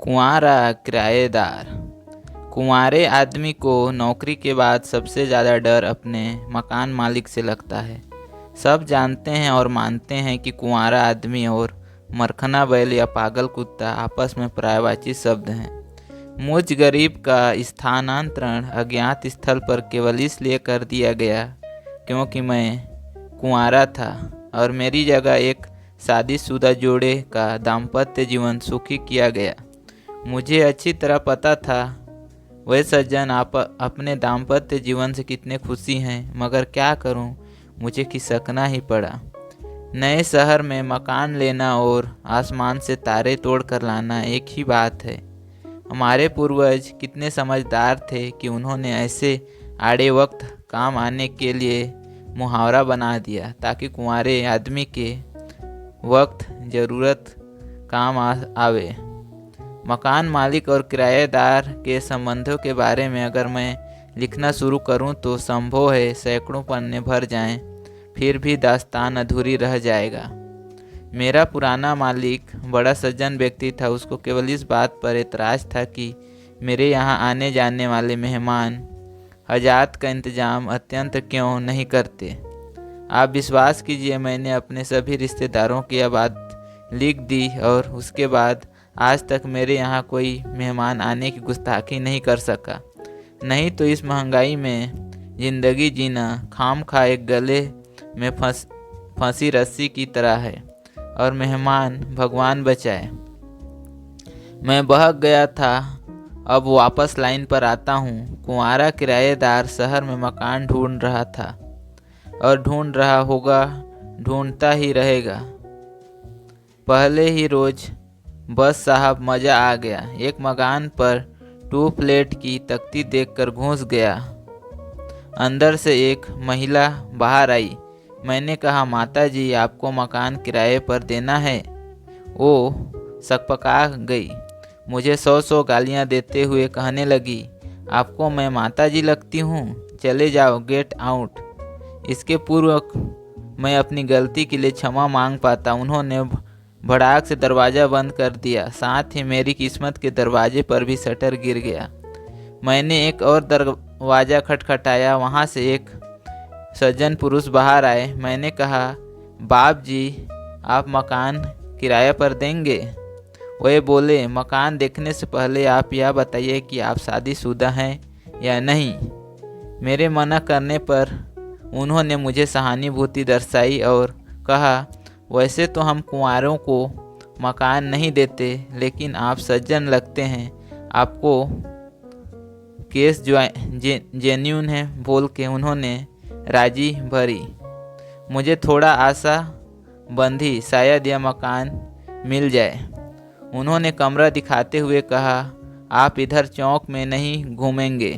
कुंवारा किराएदार। कुंवारे आदमी को नौकरी के बाद सबसे ज़्यादा डर अपने मकान मालिक से लगता है। सब जानते हैं और मानते हैं कि कुंवारा आदमी और मरखना बैल या पागल कुत्ता आपस में पर्यायवाची शब्द हैं। मुझ गरीब का स्थानांतरण अज्ञात स्थल पर केवल इसलिए कर दिया गया क्योंकि मैं कुंवारा था और मेरी जगह एक शादीशुदा जोड़े का दाम्पत्य जीवन सुखी किया गया। मुझे अच्छी तरह पता था वह सज्जन आप अपने दाम्पत्य जीवन से कितने खुशी हैं, मगर क्या करूं, मुझे खिसकना ही पड़ा। नए शहर में मकान लेना और आसमान से तारे तोड़ कर लाना एक ही बात है। हमारे पूर्वज कितने समझदार थे कि उन्होंने ऐसे आड़े वक्त काम आने के लिए मुहावरा बना दिया ताकि कुंवारे आदमी के वक्त ज़रूरत काम आवे। मकान मालिक और किराएदार के संबंधों के बारे में अगर मैं लिखना शुरू करूं तो संभव है सैकड़ों पन्ने भर जाएं, फिर भी दास्तान अधूरी रह जाएगा। मेरा पुराना मालिक बड़ा सज्जन व्यक्ति था। उसको केवल इस बात पर एतराज़ था कि मेरे यहाँ आने जाने वाले मेहमान हजात का इंतज़ाम अत्यंत क्यों नहीं करते। आप विश्वास कीजिए, मैंने अपने सभी रिश्तेदारों की यह बात लिख दी और उसके बाद आज तक मेरे यहाँ कोई मेहमान आने की गुस्ताखी नहीं कर सका। नहीं तो इस महंगाई में ज़िंदगी जीना खामखा एक गले में फंसी रस्सी की तरह है और मेहमान भगवान बचाए। मैं बहक गया था, अब वापस लाइन पर आता हूँ। कुंवारा किराएदार शहर में मकान ढूंढ रहा था और ढूंढ रहा होगा, ढूंढता ही रहेगा। पहले ही रोज बस साहब मज़ा आ गया। एक मकान पर 2 फ्लैट की तख्ती देखकर घुस गया। अंदर से एक महिला बाहर आई। मैंने कहा, माता जी, आपको मकान किराए पर देना है। वो सकपका गई। मुझे 100 गालियां देते हुए कहने लगी, आपको मैं माता जी लगती हूँ? चले जाओ, गेट आउट। इसके पूर्व मैं अपनी गलती के लिए क्षमा मांग पाता। उन्होंने भड़ाक से दरवाज़ा बंद कर दिया। साथ ही मेरी किस्मत के दरवाजे पर भी शटर गिर गया। मैंने एक और दरवाज़ा खटखटाया। वहाँ से एक सज्जन पुरुष बाहर आए। मैंने कहा, बाप जी, आप मकान किराए पर देंगे? वे बोले, मकान देखने से पहले आप यह बताइए कि आप शादीशुदा हैं या नहीं। मेरे मना करने पर उन्होंने मुझे सहानुभूति दर्शाई और कहा, वैसे तो हम कुंवारों को मकान नहीं देते, लेकिन आप सज्जन लगते हैं, आपको केस जेन्यून है बोल के उन्होंने राजी भरी। मुझे थोड़ा आशा बंधी, शायद यह मकान मिल जाए। उन्होंने कमरा दिखाते हुए कहा, आप इधर चौक में नहीं घूमेंगे,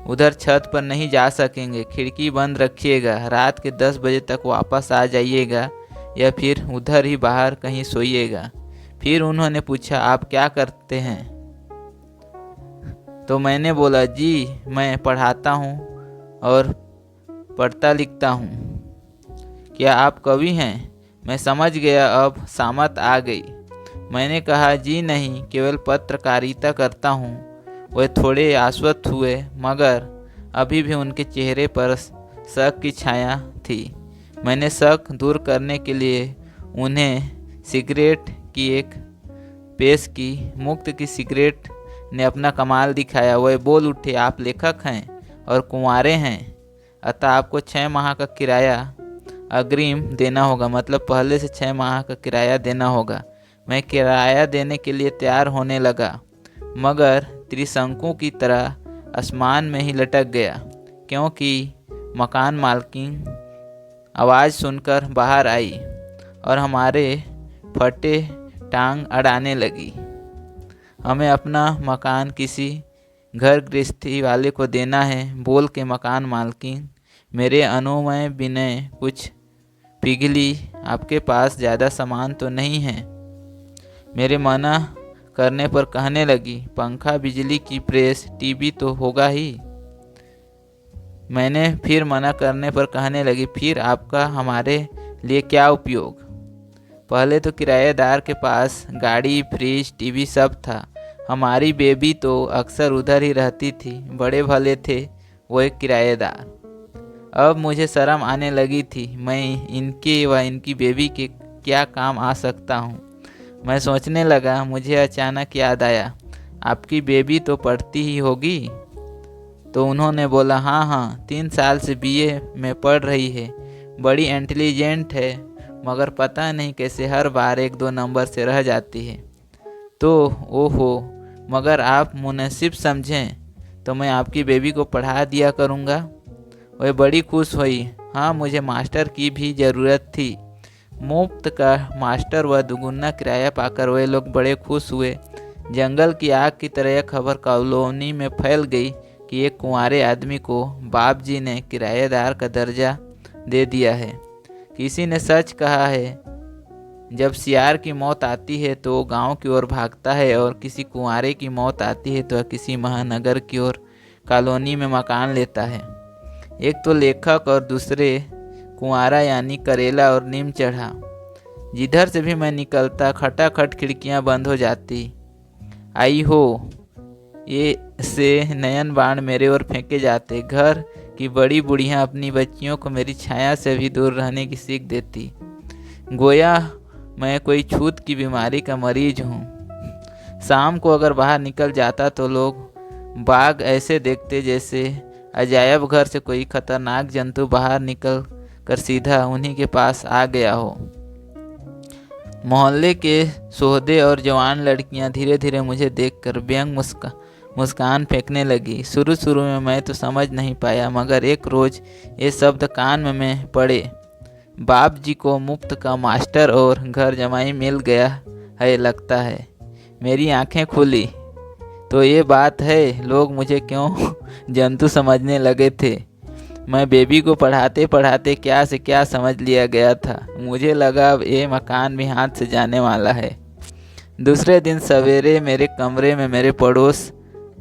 उधर छत पर नहीं जा सकेंगे, खिड़की बंद रखिएगा, रात के 10 बजे तक वापस आ जाइएगा या फिर उधर ही बाहर कहीं सोइएगा। फिर उन्होंने पूछा, आप क्या करते हैं? तो मैंने बोला, जी, मैं पढ़ाता हूँ और पढ़ता लिखता हूँ। क्या आप कवि हैं? मैं समझ गया, अब सामत आ गई। मैंने कहा, जी नहीं, केवल पत्रकारिता करता हूँ। वे थोड़े आश्वस्त हुए, मगर अभी भी उनके चेहरे पर शक की छाया थी। मैंने शक दूर करने के लिए उन्हें सिगरेट की एक पेश की। मुक्त की सिगरेट ने अपना कमाल दिखाया। वह बोल उठे, आप लेखक हैं और कुंवारे हैं, अतः आपको 6 माह का किराया अग्रिम देना होगा, मतलब पहले से 6 माह का किराया देना होगा। मैं किराया देने के लिए तैयार होने लगा, मगर त्रिशंकु की तरह आसमान में ही लटक गया, क्योंकि मकान मालकिन आवाज़ सुनकर बाहर आई और हमारे फटे टांग अड़ाने लगी। हमें अपना मकान किसी घर गृहस्थी वाले को देना है बोल के मकान मालकिन मेरे अनुमय विनय कुछ पिघली, आपके पास ज़्यादा सामान तो नहीं है? मेरे मना करने पर कहने लगी, पंखा, बिजली की प्रेस, टीवी तो होगा ही। मैंने फिर मना करने पर कहने लगी, फिर आपका हमारे लिए क्या उपयोग? पहले तो किराएदार के पास गाड़ी, फ्रिज, टीवी सब था, हमारी बेबी तो अक्सर उधर ही रहती थी। बड़े भले थे वो एक किराएदार। अब मुझे शर्म आने लगी थी, मैं इनके व इनकी बेबी के क्या काम आ सकता हूँ। मैं सोचने लगा। मुझे अचानक याद आया, आपकी बेबी तो पढ़ती ही होगी। तो उन्होंने बोला, हाँ हाँ, 3 साल से बीए में पढ़ रही है। बड़ी इंटेलिजेंट है, मगर पता नहीं कैसे हर बार 1-2 नंबर से रह जाती है। तो ओहो, मगर आप मुनासिब समझें तो मैं आपकी बेबी को पढ़ा दिया करूँगा। वह बड़ी खुश हुई। हाँ, मुझे मास्टर की भी ज़रूरत थी। मुफ्त का मास्टर व दुगुना किराया पाकर वे लोग बड़े खुश हुए। जंगल की आग की तरह यह खबर कॉलोनी में फैल गई कि एक कुंवारे आदमी को बाप जी ने किराएदार का दर्जा दे दिया है। किसी ने सच कहा है, जब सियार की मौत आती है तो वो गांव की ओर भागता है, और किसी कुंवारे की मौत आती है तो वह किसी महानगर की ओर कॉलोनी में मकान लेता है। एक तो लेखक और दूसरे कुंवारा यानी करेला और नीम चढ़ा। जिधर से भी मैं निकलता खटाखट खिड़कियां बंद हो जाती। आई हो, ये से नयन बाण मेरे ओर फेंके जाते। घर की बड़ी बुढ़ियां अपनी बच्चियों को मेरी छाया से भी दूर रहने की सीख देती। गोया मैं कोई छूत की बीमारी का मरीज हूँ। शाम को अगर बाहर निकल जाता तो लोग बाग ऐसे देखते जैसे अजायब घर से कोई खतरनाक जंतु बाहर निकल कर सीधा उन्हीं के पास आ गया हो। मोहल्ले के सोहदे और जवान लड़कियां धीरे धीरे मुझे देखकर व्यंग मुस्कान फेंकने लगी। शुरू में मैं तो समझ नहीं पाया, मगर एक रोज़ ये शब्द कान में पड़े, बाप जी को मुफ्त का मास्टर और घर जमाई मिल गया है लगता है। मेरी आंखें खुली। तो ये बात है, लोग मुझे क्यों जंतु समझने लगे थे। मैं बेबी को पढ़ाते पढ़ाते क्या से क्या समझ लिया गया था। मुझे लगा अब ये मकान भी हाथ से जाने वाला है। दूसरे दिन सवेरे मेरे कमरे में मेरे पड़ोस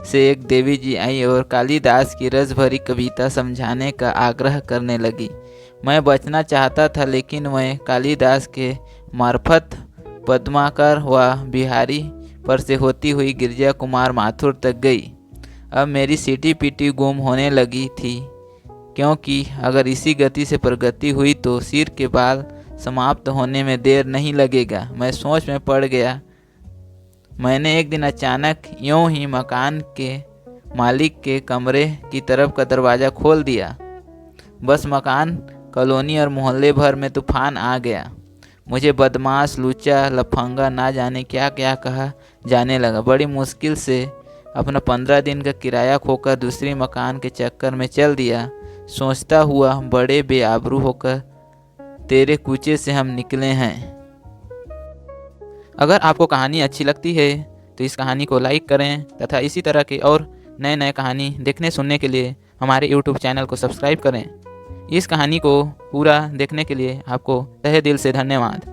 से एक देवी जी आई और कालिदास की रस भरी कविता समझाने का आग्रह करने लगी। मैं बचना चाहता था, लेकिन मैं कालिदास के मार्फत पद्माकर व बिहारी पर से होती हुई गिरजा कुमार माथुर तक गई। अब मेरी सीटी पीटी गुम होने लगी थी, क्योंकि अगर इसी गति से प्रगति हुई तो सिर के बाल समाप्त होने में देर नहीं लगेगा। मैं सोच में पड़ गया। मैंने एक दिन अचानक यूं ही मकान के मालिक के कमरे की तरफ का दरवाज़ा खोल दिया। बस मकान, कॉलोनी और मोहल्ले भर में तूफान आ गया। मुझे बदमाश, लूचा, लफंगा, ना जाने क्या क्या कहा जाने लगा। बड़ी मुश्किल से अपना 15 दिन का किराया खोकर दूसरी मकान के चक्कर में चल दिया, सोचता हुआ बड़े बेआबरू होकर तेरे कूचे से हम निकले हैं। अगर आपको कहानी अच्छी लगती है तो इस कहानी को लाइक करें तथा इसी तरह के और नए नए कहानी देखने सुनने के लिए हमारे YouTube चैनल को सब्सक्राइब करें। इस कहानी को पूरा देखने के लिए आपको तहे दिल से धन्यवाद।